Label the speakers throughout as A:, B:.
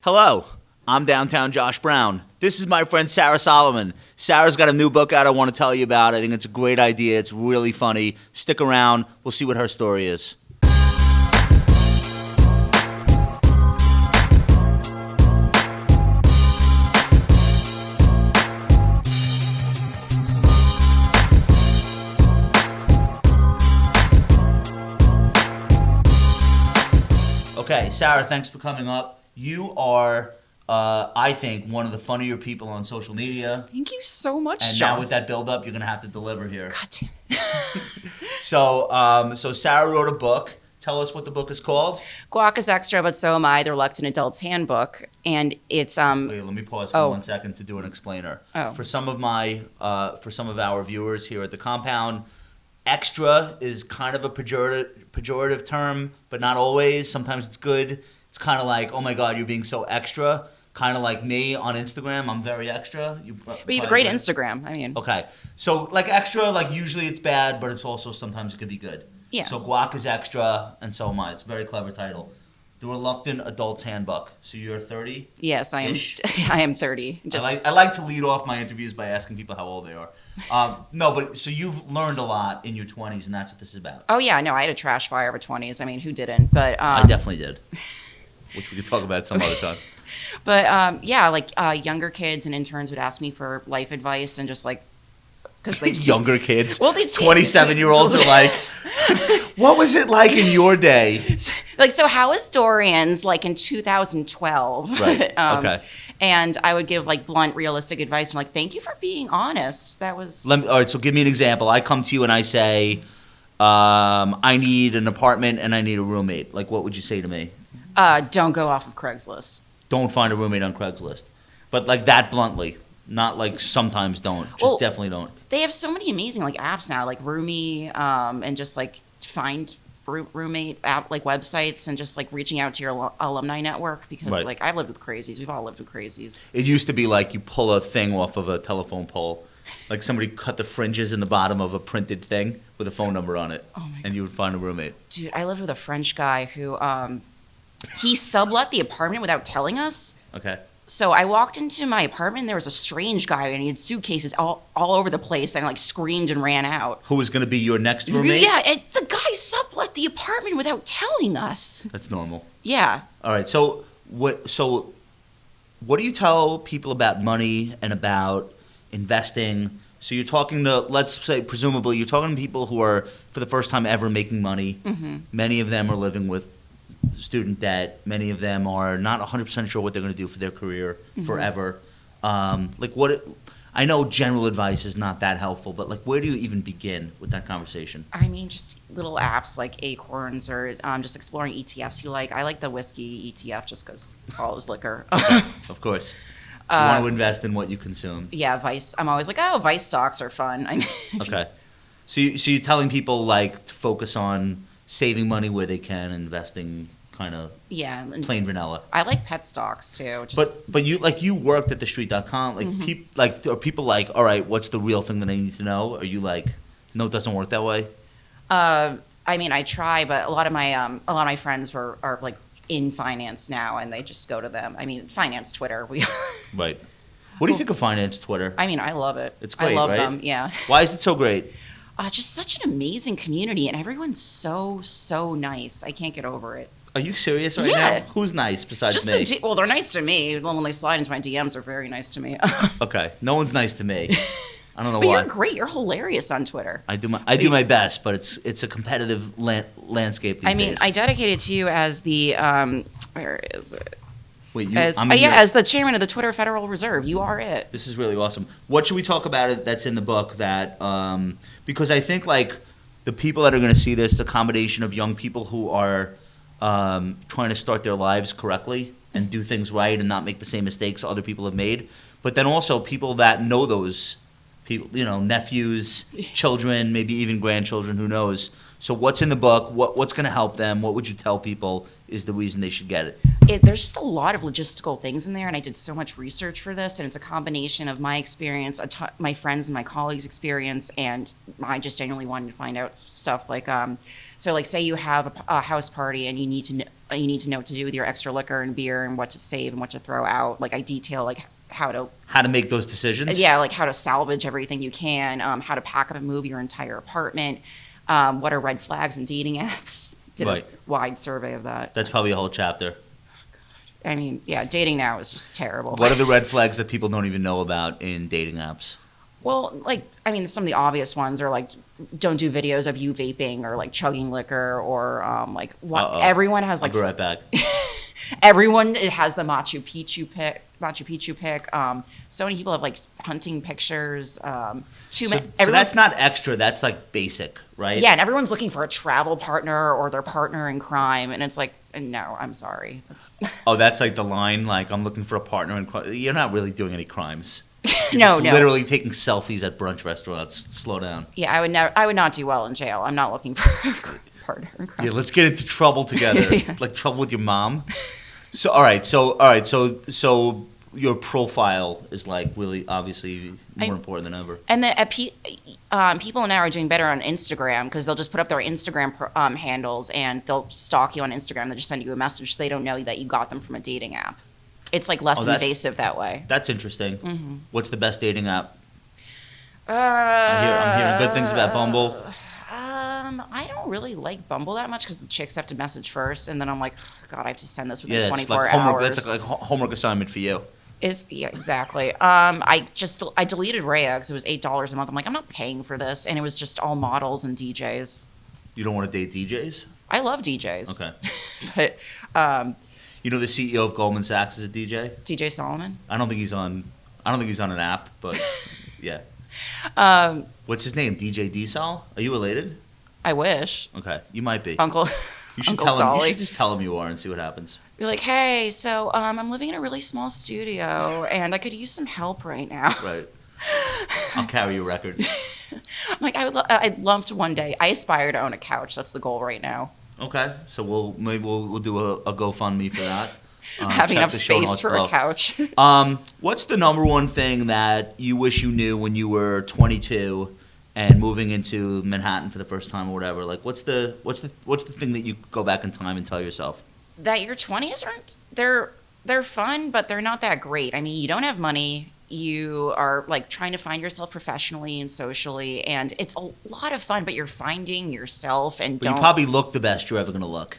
A: Hello, I'm downtown Josh Brown. This is my friend Sarah Solomon. Sarah's got a new book out I want to tell you about. I think it's a great idea. It's really funny. Stick around. We'll see what her story is. Okay, Sarah, thanks for coming up. You are, I think, one of the funnier people on social media.
B: Thank you so much,
A: and
B: John.
A: now with that build-up, you're going to have to deliver here.
B: God damn.
A: So Sarah wrote a book. Tell us what the book is called.
B: Guac is extra, but so am I, the Reluctant Adult's Handbook. And it's...
A: Wait, let me pause for 1 second to do an explainer.
B: Oh.
A: For some of our viewers here at the compound, extra is kind of a pejorative term, but not always. Sometimes it's good. It's kind of like, oh my God, you're being so extra. Kind of like me on Instagram. I'm very extra.
B: But you have a great Instagram. I mean.
A: Okay. So like extra, like usually it's bad, but it's also sometimes it could be good.
B: Yeah.
A: So Guac is extra, and so am I. It's a very clever title. The Reluctant Adult's Handbook. So you're 30?
B: Yes, I am. I am 30.
A: I like to lead off my interviews by asking people how old they are. No, but so you've learned a lot in your 20s, and that's what this is about.
B: Oh yeah, no, I had a trash fire over 20s. I mean, who didn't? But
A: I definitely did. Which we could talk about some other time.
B: But yeah, like younger kids and interns would ask me for life advice and just like, because they
A: younger kids.
B: Well,
A: 27-year-olds are like, what was it like in your day?
B: Like, so how was Dorian's like in 2012?
A: Right. Okay.
B: And I would give like blunt, realistic advice. I'm like, thank you for being honest. That was.
A: All right. So give me an example. I come to you and I say, I need an apartment and I need a roommate. Like, what would you say to me?
B: Don't go off of Craigslist.
A: Don't find a roommate on Craigslist. But like that bluntly, not like sometimes don't. Just definitely don't.
B: They have so many amazing like apps now, like Roomie, and just like find roommate app like websites and just like reaching out to your alumni network because like I've lived with crazies. We've all lived with crazies.
A: It used to be like you pull a thing off of a telephone pole. Like somebody cut the fringes in the bottom of a printed thing with a phone number on it.
B: Oh my God.
A: And you would find a roommate.
B: Dude, I lived with a French guy who he sublet the apartment without telling us.
A: Okay.
B: So I walked into my apartment and there was a strange guy and he had suitcases all over the place and like screamed and ran out.
A: Who was going to be your next roommate?
B: Yeah, the guy sublet the apartment without telling us.
A: That's normal.
B: Yeah.
A: All right. So what do you tell people about money and about investing? So you're talking to, let's say, presumably, you're talking to people who are for the first time ever making money. Mm-hmm. Many of them are living with student debt. Many of them are not 100% sure what they're going to do for their career forever. I know general advice is not that helpful, but like where do you even begin with that conversation?
B: I mean, just little apps like Acorns or just exploring ETFs you like. I like the whiskey ETF just because all is liquor.
A: Okay, of course. You want to invest in what you consume.
B: Yeah, Vice. I'm always like, oh, Vice stocks are fun.
A: Okay. So you're telling people like to focus on saving money where they can, investing kind of plain vanilla.
B: I like pet stocks too.
A: But you worked at thestreet.com. Like are people like, all right, what's the real thing that I need to know? Are you like, no, it doesn't work that way?
B: I mean, I try, but a lot of my friends are like in finance now, and they just go to them. I mean, finance Twitter.
A: Right. What do you think of finance Twitter?
B: I mean, I love it.
A: It's great,
B: I love
A: right?
B: them. Yeah.
A: Why is it so great?
B: Just such an amazing community, and everyone's so nice. I can't get over it.
A: Are you serious right now? Who's nice besides me?
B: Well, they're nice to me. When they slide into my DMs, they're very nice to me.
A: Okay. No one's nice to me. I don't know
B: but
A: why.
B: You're great. You're hilarious on Twitter.
A: I do my best, but it's a competitive landscape these days.
B: I mean, I dedicated to you as the where is it?
A: Wait,
B: as the chairman of the Twitter Federal Reserve. You are it.
A: This is really awesome. What should we talk about that's in the book that because I think like the people that are going to see this, the combination of young people who are trying to start their lives correctly and do things right and not make the same mistakes other people have made, but then also people that know those people, nephews, children, maybe even grandchildren, who knows. So what's in the book? What's going to help them? What would you tell people is the reason they should get it.
B: There's just a lot of logistical things in there, and I did so much research for this, and it's a combination of my experience, my friends and my colleagues' experience, and I just genuinely wanted to find out stuff like, so like say you have a house party and you need to know what to do with your extra liquor and beer and what to save and what to throw out. Like I detail like how to
A: make those decisions.
B: Yeah, like how to salvage everything you can, how to pack up and move your entire apartment, what are red flags in dating apps. Did a wide survey of that.
A: That's probably a whole chapter.
B: I mean, yeah, dating now is just terrible.
A: What are the red flags that people don't even know about in dating apps?
B: Well, like, I mean, some of the obvious ones are like, don't do videos of you vaping or like chugging liquor or like what everyone has like.
A: I'll be right back.
B: Everyone has the Machu Picchu pic. So many people have like hunting pictures.
A: So that's not extra. That's like basic, right?
B: Yeah, and everyone's looking for a travel partner or their partner in crime, and it's like, no, I'm sorry.
A: That's like the line. Like, I'm looking for a partner in crime. You're not really doing any crimes.
B: No.
A: Literally taking selfies at brunch restaurants. Slow down.
B: Yeah, I would not do well in jail. I'm not looking for a partner in crime.
A: Yeah, let's get into trouble together.
B: Yeah.
A: Like trouble with your mom. So your profile is like really obviously more important than ever.
B: And then people now are doing better on Instagram because they'll just put up their Instagram handles and they'll stalk you on Instagram. They'll just send you a message so they don't know that you got them from a dating app. It's like less invasive that way.
A: That's interesting. Mm-hmm. What's the best dating app?
B: I'm
A: hearing good things about Bumble.
B: I don't really like Bumble that much because the chicks have to message first, and then I'm like, God, I have to send this within 24 hours.
A: That's like a homework assignment for you.
B: Yeah, exactly. I deleted Raya because it was $8 a month. I'm like, I'm not paying for this, and it was just all models and DJs.
A: You don't want to date DJs?
B: I love DJs.
A: Okay.
B: But
A: you know the CEO of Goldman Sachs is a DJ?
B: DJ Solomon?
A: I don't think he's on an app, but yeah. What's his name? DJ D-Sol? Are you related?
B: I wish.
A: Okay, you might be.
B: Uncle
A: You should just tell him you are and see what happens.
B: You're like, hey, so I'm living in a really small studio and I could use some help right now.
A: Right. I'll carry your record.
B: I'm like, I'd love to one day. I aspire to own a couch. That's the goal right now.
A: Okay, so we'll do a GoFundMe for that.
B: Having enough space for a couch.
A: What's the number one thing that you wish you knew when you were 22 and moving into Manhattan for the first time or whatever? Like, what's the thing that you go back in time and tell yourself?
B: That your 20s they're fun, but they're not that great. I mean, you don't have money. You are like trying to find yourself professionally and socially, and it's a lot of fun. But you're finding yourself, and
A: you probably look the best you're ever gonna look.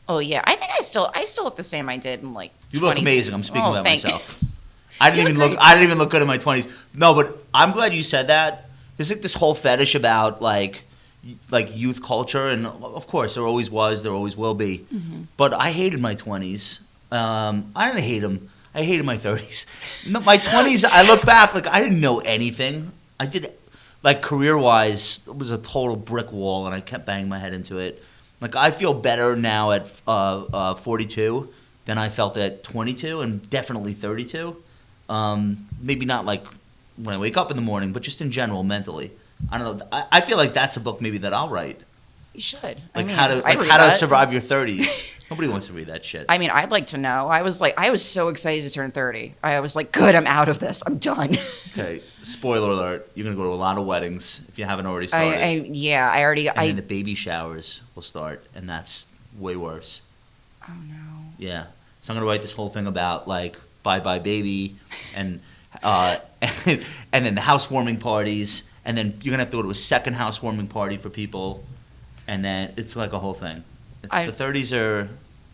B: Oh yeah, I think I still look the same I did in like.
A: You look amazing. I'm speaking about myself.
B: Thanks.
A: I didn't even look good in my 20s. No, but I'm glad you said that. There's like this whole fetish about like youth culture, and of course there always was, there always will be. Mm-hmm. But I hated my 20s. I didn't hate them. I hated my 30s. No, my 20s, I look back, like, I didn't know anything. I did, like, career-wise, it was a total brick wall, and I kept banging my head into it. Like, I feel better now at 42 than I felt at 22, and definitely 32. Maybe not, like, when I wake up in the morning, but just in general, mentally. I don't know. I feel like that's a book maybe that I'll write.
B: You should.
A: Like, how to survive your 30s. Nobody wants to read that shit.
B: I mean, I'd like to know. I was so excited to turn 30. I was like, good, I'm out of this. I'm done.
A: Okay, spoiler alert. You're going to go to a lot of weddings if you haven't already started.
B: I already.
A: And then the baby showers will start, and that's way worse.
B: Oh, no.
A: Yeah. So I'm going to write this whole thing about, like, bye-bye baby, and then the housewarming parties, and then you're going to have to go to a second housewarming party for people, and then it's like a whole thing. The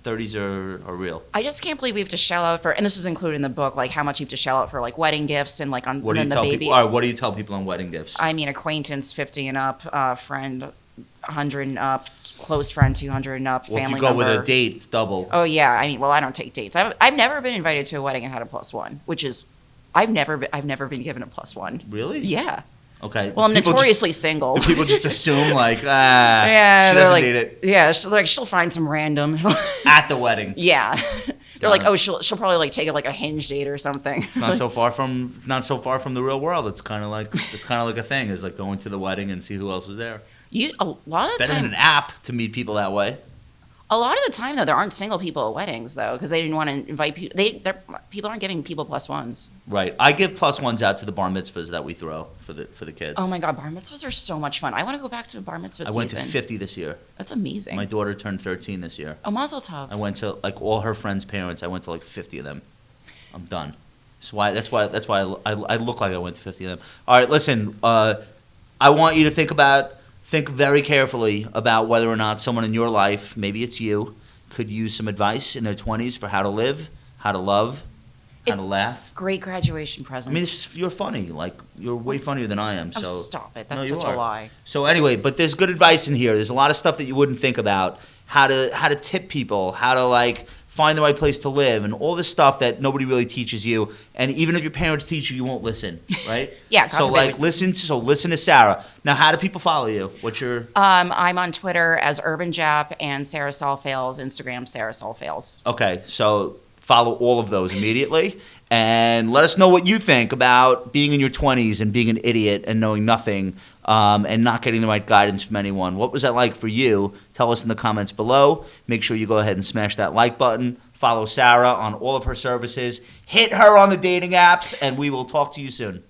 A: 30s are real.
B: I just can't believe we have to shell out for, and this was included in the book, like how much you have to shell out for like wedding gifts and like on
A: what
B: the baby.
A: People, all right, what do you tell people on wedding gifts?
B: I mean, acquaintance 50 and up, friend 100 and up, close friend 200 and up, family member.
A: Well, if you go with a date, it's double.
B: Oh yeah, I mean, well, I don't take dates. I've never been invited to a wedding and had a +1, which is I've never been given a +1.
A: Really?
B: Yeah.
A: Okay.
B: Well, I'm notoriously single.
A: Do people just assume like,
B: yeah,
A: she doesn't need it?
B: Yeah, she'll find some random
A: at the wedding.
B: Yeah, they're like, oh, she'll probably like take like a Hinge date or something.
A: It's not so far from the real world. It's kind of like a thing. Is like going to the wedding and see who else is there.
B: A lot of the
A: better
B: time,
A: than an app to meet people that way.
B: A lot of the time, though, there aren't single people at weddings, though, because they didn't want to invite people. People aren't giving people +1s.
A: Right. I give +1s out to the bar mitzvahs that we throw for the kids.
B: Oh my God, bar mitzvahs are so much fun. I want to go back to a bar mitzvah season.
A: I went to 50 this year.
B: That's amazing.
A: My daughter turned 13 this year.
B: Oh, mazel tov.
A: I went to like all her friends' parents. I went to like 50 of them. I'm done. That's why I look like I went to 50 of them. All right, listen. I want you to think very carefully about whether or not someone in your life, maybe it's you, could use some advice in their 20s for how to live, how to love, how to laugh.
B: Great graduation present.
A: I mean, you're funny. Like, you're way funnier than I am. So
B: stop it. That's
A: no,
B: such a lie.
A: So anyway, but there's good advice in here. There's a lot of stuff that you wouldn't think about. How to tip people, how to like find the right place to live, and all this stuff that nobody really teaches you. And even if your parents teach you, you won't listen, right?
B: Yeah.
A: So like listen to Sarah. Now, how do people follow you? What's your?
B: I'm on Twitter as Urban Jap and Sarah Solfails, Instagram Sarah Solfails.
A: Okay, so follow all of those immediately. And let us know what you think about being in your 20s and being an idiot and knowing nothing and not getting the right guidance from anyone. What was that like for you? Tell us in the comments below. Make sure you go ahead and smash that like button. Follow Sarah on all of her services. Hit her on the dating apps, and we will talk to you soon.